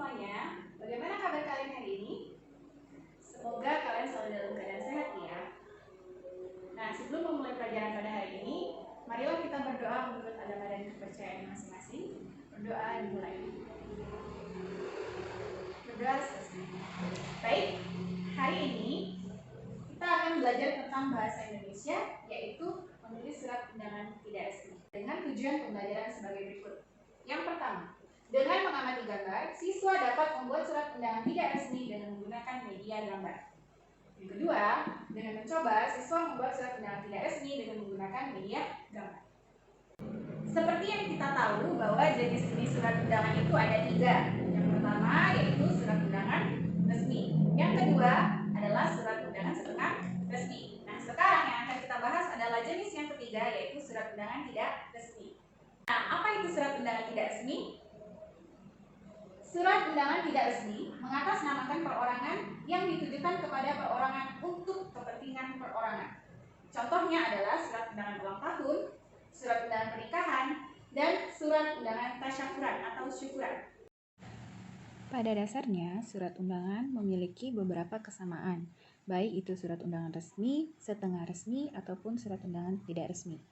semuanya, bagaimana kabar kalian hari ini? Semoga kalian selalu dalam keadaan sehat ya. Nah, sebelum memulai pelajaran pada hari ini, marilah kita berdoa menurut agama dan kepercayaan masing-masing. Berdoa dimulai. Berdoa selesai. Baik, hari ini kita akan belajar tentang bahasa Indonesia, yaitu menulis surat undangan tidak resmi dengan tujuan pembelajaran sebagai berikut. Yang pertama, dengan mengamati gambar, siswa dapat membuat surat undangan tidak resmi dengan menggunakan media gambar. Yang kedua, dengan mencoba, siswa membuat surat undangan tidak resmi dengan menggunakan media gambar. Seperti yang kita tahu bahwa jenis-jenis surat undangan itu ada 3. Yang pertama yaitu surat undangan resmi. Yang kedua adalah surat undangan setengah resmi. Nah, sekarang yang akan kita bahas adalah jenis yang ketiga yaitu surat undangan tidak resmi. Nah, apa itu surat undangan tidak resmi? Surat undangan tidak resmi mengatasnamakan perorangan yang ditujukan kepada perorangan untuk kepentingan perorangan. Contohnya adalah surat undangan ulang tahun, surat undangan pernikahan, dan surat undangan tasyakuran atau syukuran. Pada dasarnya, surat undangan memiliki beberapa kesamaan, baik itu surat undangan resmi, setengah resmi, ataupun surat undangan tidak resmi.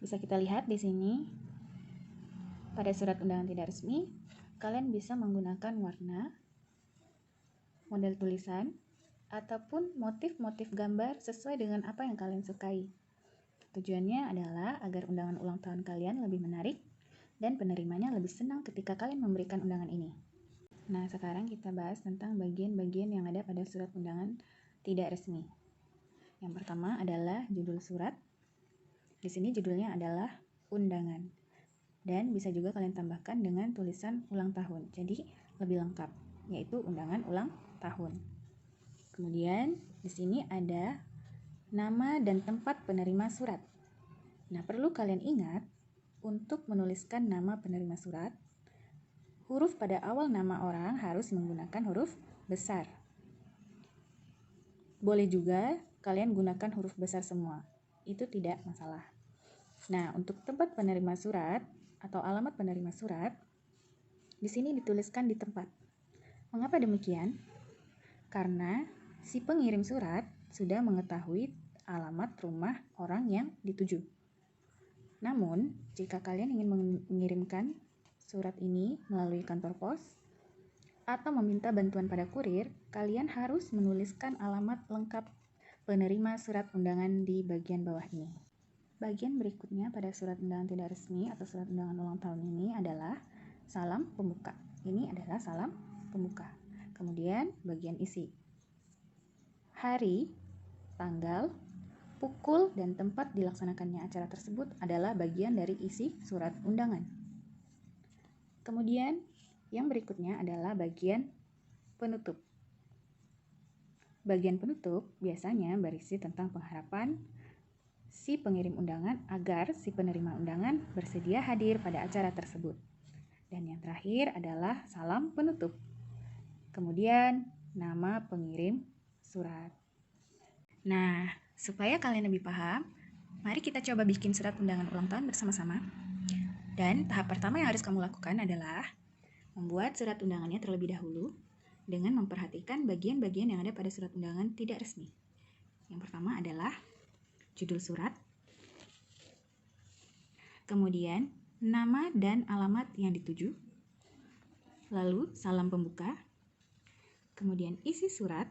Bisa kita lihat di sini, pada surat undangan tidak resmi, kalian bisa menggunakan warna, model tulisan, ataupun motif-motif gambar sesuai dengan apa yang kalian sukai. Tujuannya adalah agar undangan ulang tahun kalian lebih menarik dan penerimanya lebih senang ketika kalian memberikan undangan ini. Nah, sekarang kita bahas tentang bagian-bagian yang ada pada surat undangan tidak resmi. Yang pertama adalah judul surat. Di sini judulnya adalah undangan. Dan bisa juga kalian tambahkan dengan tulisan ulang tahun. Jadi lebih lengkap, yaitu undangan ulang tahun. Kemudian di sini ada nama dan tempat penerima surat. Nah, perlu kalian ingat untuk menuliskan nama penerima surat, huruf pada awal nama orang harus menggunakan huruf besar. Boleh juga kalian gunakan huruf besar semua, itu tidak masalah. Nah, untuk tempat penerima surat atau alamat penerima surat, di sini dituliskan di tempat. Mengapa demikian? Karena si pengirim surat sudah mengetahui alamat rumah orang yang dituju. Namun, jika kalian ingin mengirimkan surat ini melalui kantor pos atau meminta bantuan pada kurir, kalian harus menuliskan alamat lengkap penerima surat undangan di bagian bawah ini. Bagian berikutnya pada surat undangan tidak resmi atau surat undangan ulang tahun ini adalah salam pembuka. Ini adalah salam pembuka. Kemudian bagian isi. Hari, tanggal, pukul, dan tempat dilaksanakannya acara tersebut adalah bagian dari isi surat undangan. Kemudian yang berikutnya adalah bagian penutup. Bagian penutup biasanya berisi tentang pengharapan si pengirim undangan agar si penerima undangan bersedia hadir pada acara tersebut. Dan yang terakhir adalah salam penutup. Kemudian nama pengirim surat. Nah, supaya kalian lebih paham, mari kita coba bikin surat undangan ulang tahun bersama-sama. Dan tahap pertama yang harus kamu lakukan adalah membuat surat undangannya terlebih dahulu dengan memperhatikan bagian-bagian yang ada pada surat undangan tidak resmi. Yang pertama adalah judul surat, kemudian nama dan alamat yang dituju, lalu salam pembuka, kemudian isi surat,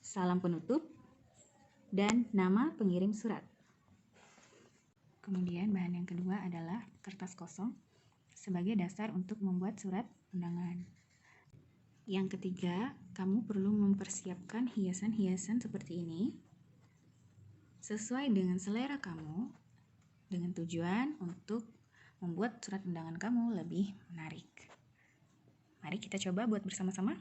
salam penutup, dan nama pengirim surat. Kemudian bahan yang kedua adalah kertas kosong sebagai dasar untuk membuat surat undangan. Yang ketiga, kamu perlu mempersiapkan hiasan-hiasan seperti ini sesuai dengan selera kamu dengan tujuan untuk membuat surat undangan kamu lebih menarik. Mari kita coba buat bersama-sama.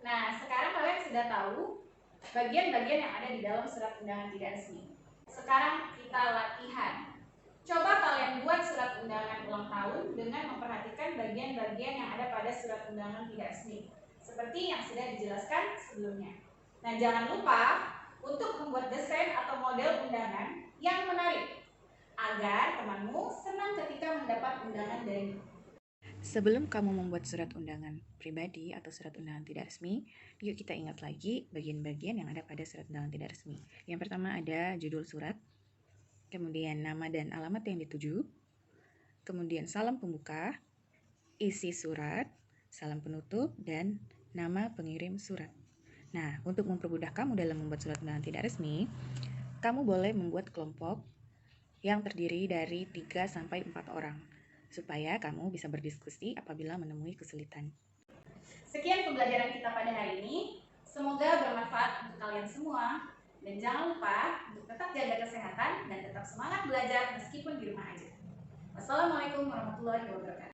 Nah, sekarang kalian sudah tahu bagian-bagian yang ada di dalam surat undangan tidak resmi. Sekarang kita latihan. Coba kalian buat surat undangan ulang tahun dengan memperhatikan bagian-bagian yang ada pada surat undangan tidak resmi, seperti yang sudah dijelaskan sebelumnya. Nah, jangan lupa untuk membuat desain atau model undangan yang menarik, agar temanmu senang ketika mendapat undangan darimu. Sebelum kamu membuat surat undangan pribadi atau surat undangan tidak resmi, yuk kita ingat lagi bagian-bagian yang ada pada surat undangan tidak resmi. Yang pertama ada judul surat, kemudian nama dan alamat yang dituju, kemudian salam pembuka, isi surat, salam penutup, dan nama pengirim surat. Nah, untuk mempermudah kamu dalam membuat surat undangan tidak resmi, kamu boleh membuat kelompok yang terdiri dari 3-4 orang, supaya kamu bisa berdiskusi apabila menemui kesulitan. Sekian pembelajaran kita pada hari ini. Semoga bermanfaat untuk kalian semua. Dan jangan lupa untuk tetap jaga kesehatan dan tetap semangat belajar meskipun di rumah aja. Wassalamualaikum warahmatullahi wabarakatuh.